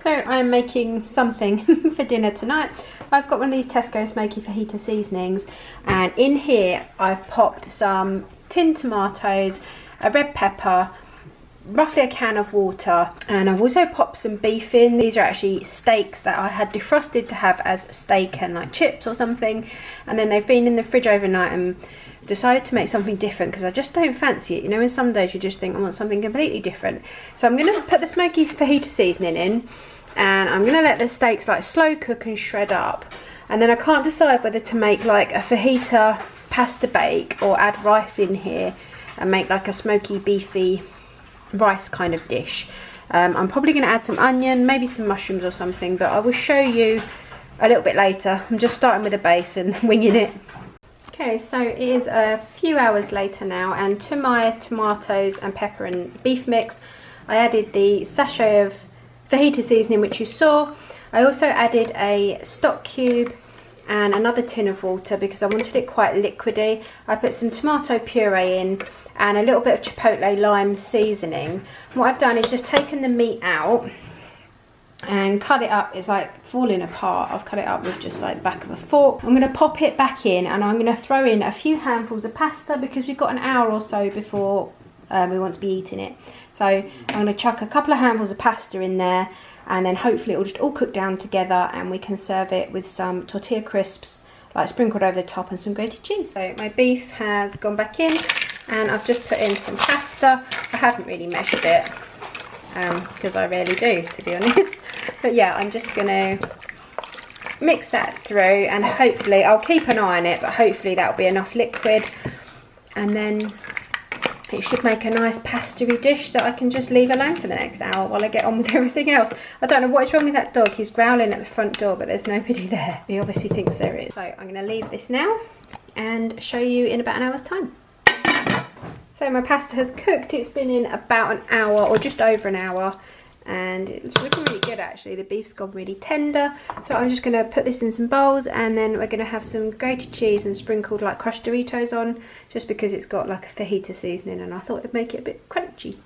So I'm making something for dinner tonight. I've got one of these Tesco smoky fajita seasonings, and in here I've popped some tinned tomatoes, a red pepper, roughly a can of water, and I've also popped some beef in. These are actually steaks that I had defrosted to have as steak and like chips or something, and then they've been in the fridge overnight and decided to make something different because I just don't fancy it. You know, in some days you just think I want something completely different. So I'm going to put the smoky fajita seasoning in, and I'm going to let the steaks like slow cook and shred up, and then I can't decide whether to make like a fajita pasta bake or add rice in here and make like a smoky beefy rice kind of dish. I'm probably going to add some onion, maybe some mushrooms or something, but I will show you a little bit later. I'm just starting with a base and winging it. Okay, so it is a few hours later now, and to my tomatoes and pepper and beef mix I added the sachet of fajita seasoning which you saw. I also added a stock cube and another tin of water because I wanted it quite liquidy. I put some tomato puree in and a little bit of chipotle lime seasoning. What I've done is just taken the meat out and cut it up. It's like falling apart. I've cut it up with just like the back of a fork. I'm going to pop it back in, and I'm going to throw in a few handfuls of pasta because we've got an hour or so before we want to be eating it. So I'm going to chuck a couple of handfuls of pasta in there, and then hopefully it will just all cook down together and we can serve it with some tortilla crisps like sprinkled over the top and some grated cheese. So my beef has gone back in and I've just put in some pasta. I haven't really measured it because I rarely do, to be honest, but yeah, I'm just going to mix that through, and hopefully I'll keep an eye on it, but hopefully that'll be enough liquid, and then it should make a nice pasta-y dish that I can just leave alone for the next hour while I get on with everything else. I don't know what is wrong with that dog. He's growling at the front door, but there's nobody there. He obviously thinks there is. So I'm going to leave this now and show you in about an hour's time. So my pasta has cooked. It's been in about an hour or just over an hour, and it's looking really good actually. The beef's gone really tender. So I'm just going to put this in some bowls, and then we're going to have some grated cheese and sprinkled like crushed Doritos on, just because it's got like a fajita seasoning and I thought it'd make it a bit crunchy.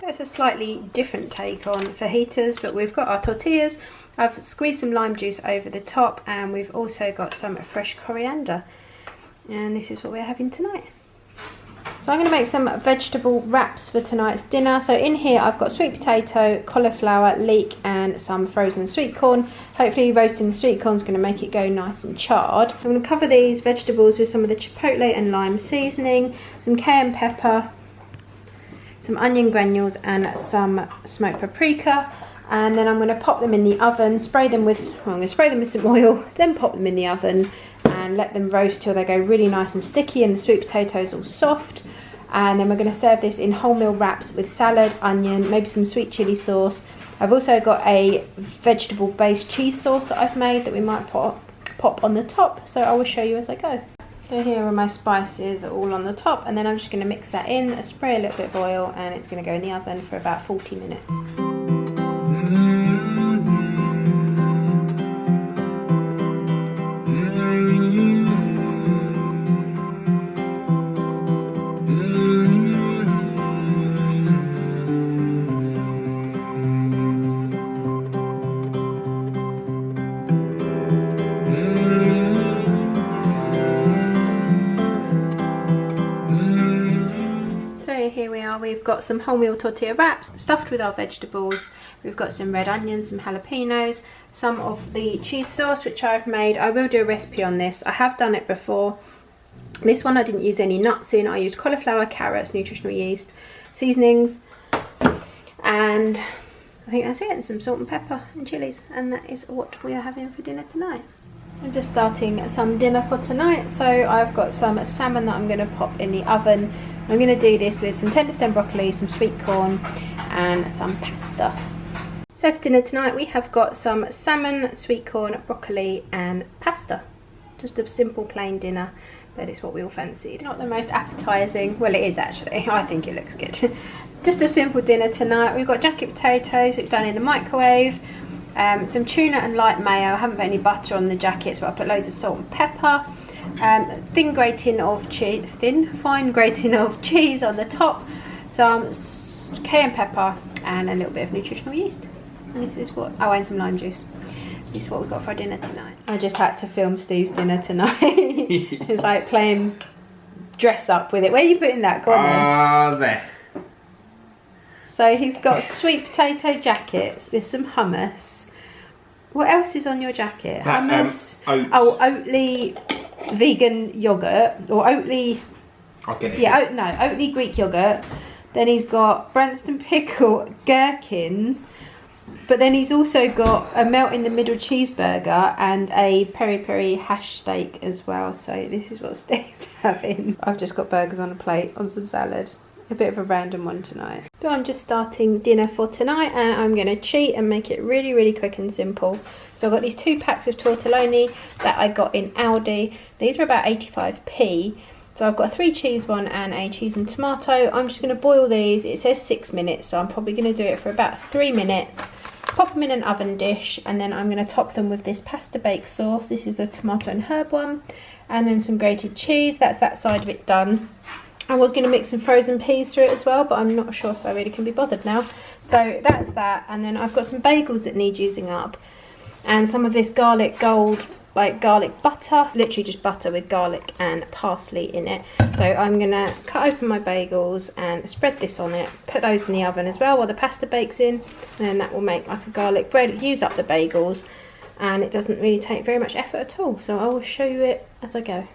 It's a slightly different take on fajitas, but we've got our tortillas. I've squeezed some lime juice over the top, and we've also got some fresh coriander, and this is what we're having tonight. So I'm going to make some vegetable wraps for tonight's dinner. So in here I've got sweet potato, cauliflower, leek and some frozen sweet corn. Hopefully roasting the sweet corn is going to make it go nice and charred. I'm going to cover these vegetables with some of the chipotle and lime seasoning, some cayenne pepper, some onion granules and some smoked paprika, and then I'm going to pop them in the oven, spray them with some oil, then pop them in the oven and let them roast till they go really nice and sticky and the sweet potatoes all soft. And then we're going to serve this in wholemeal wraps with salad, onion, maybe some sweet chili sauce. I've also got a vegetable based cheese sauce that I've made that we might pop on the top, so I will show you as I go. So here are my spices all on the top, and then I'm just going to mix that in, spray a little bit of oil, and it's going to go in the oven for about 40 minutes. Here we are, we've got some wholemeal tortilla wraps stuffed with our vegetables. We've got some red onions, some jalapenos, some of the cheese sauce which I've made. I will do a recipe on this. I have done it before. This one I didn't use any nuts in. I used cauliflower, carrots, nutritional yeast, seasonings, and I think that's it, and some salt and pepper and chilies, and that is what we are having for dinner tonight. I'm just starting some dinner for tonight, so I've got some salmon that I'm going to pop in the oven. I'm going to do this with some tender stem broccoli, some sweet corn and some pasta. So for dinner tonight we have got some salmon, sweet corn, broccoli and pasta. Just a simple plain dinner, but it's what we all fancied. Not the most appetising, well it is actually, I think it looks good. Just a simple dinner tonight. We've got jacket potatoes which are done in the microwave, some tuna and light mayo. I haven't put any butter on the jackets, but I put loads of salt and pepper. Fine grating of cheese on the top, some cayenne pepper, and a little bit of nutritional yeast. And this is what, oh, and some lime juice. This is what we've got for dinner tonight. I just had to film Steve's dinner tonight. It's like playing dress up with it. Where are you putting that? Go on then. There. So he's got sweet potato jackets with some hummus. What else is on your jacket? That, hummus. oats. Oh, Oatly vegan yogurt, or Oatly. I'll get it. Yeah, Oatly Greek yogurt. Then he's got Branston pickle gherkins. But then he's also got a melt in the middle cheeseburger and a peri peri hash steak as well. So this is what Steve's having. I've just got burgers on a plate on some salad. A bit of a random one tonight. So I'm just starting dinner for tonight, and I'm going to cheat and make it really, really quick and simple. So I've got these 2 packs of tortelloni that I got in Aldi. These are about 85p. So I've got a 3 cheese one and a cheese and tomato. I'm just going to boil these. It says 6 minutes, so I'm probably going to do it for about 3 minutes. Pop them in an oven dish, and then I'm going to top them with this pasta bake sauce. This is a tomato and herb one, and then some grated cheese. That's that side of it done. I was going to mix some frozen peas through it as well, but I'm not sure if I really can be bothered now. So that's that, and then I've got some bagels that need using up, and some of this garlic gold, like garlic butter, literally just butter with garlic and parsley in it. So I'm going to cut open my bagels and spread this on it, put those in the oven as well while the pasta bakes in, and then that will make like a garlic bread. Use up the bagels, and it doesn't really take very much effort at all, so I will show you it as I go.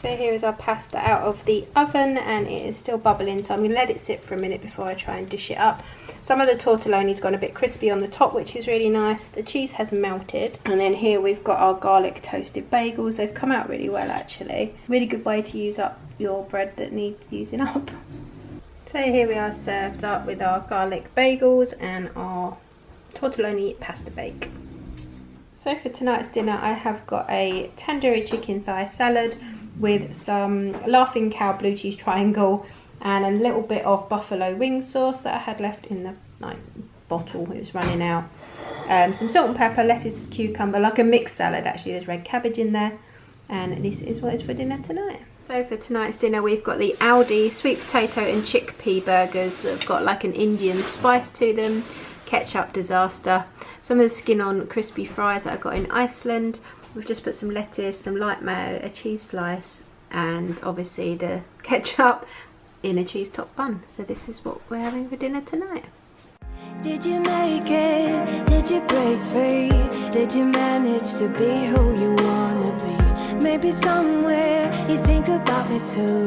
So here is our pasta out of the oven, and it is still bubbling, so I'm going to let it sit for a minute before I try and dish it up. Some of the tortelloni's gone a bit crispy on the top, which is really nice. The cheese has melted, and then here we've got our garlic toasted bagels. They've come out really well actually. Really good way to use up your bread that needs using up. So here we are served up with our garlic bagels and our tortelloni pasta bake. So for tonight's dinner I have got a tandoori chicken thigh salad with some Laughing Cow blue cheese triangle and a little bit of buffalo wing sauce that I had left in the bottle. It was running out. Some salt and pepper, lettuce, cucumber, like a mixed salad actually. There's red cabbage in there, and this is what is for dinner tonight. So for tonight's dinner we've got the Aldi sweet potato and chickpea burgers that have got like an Indian spice to them. Ketchup disaster. Some of the skin on crispy fries that I got in Iceland. We've just put some lettuce, some light mayo, a cheese slice, and obviously the ketchup in a cheese top bun. So this is what we're having for dinner tonight. Did you make it? Did you break free? Did you manage to be who you wanna be? Maybe somewhere you think about me too.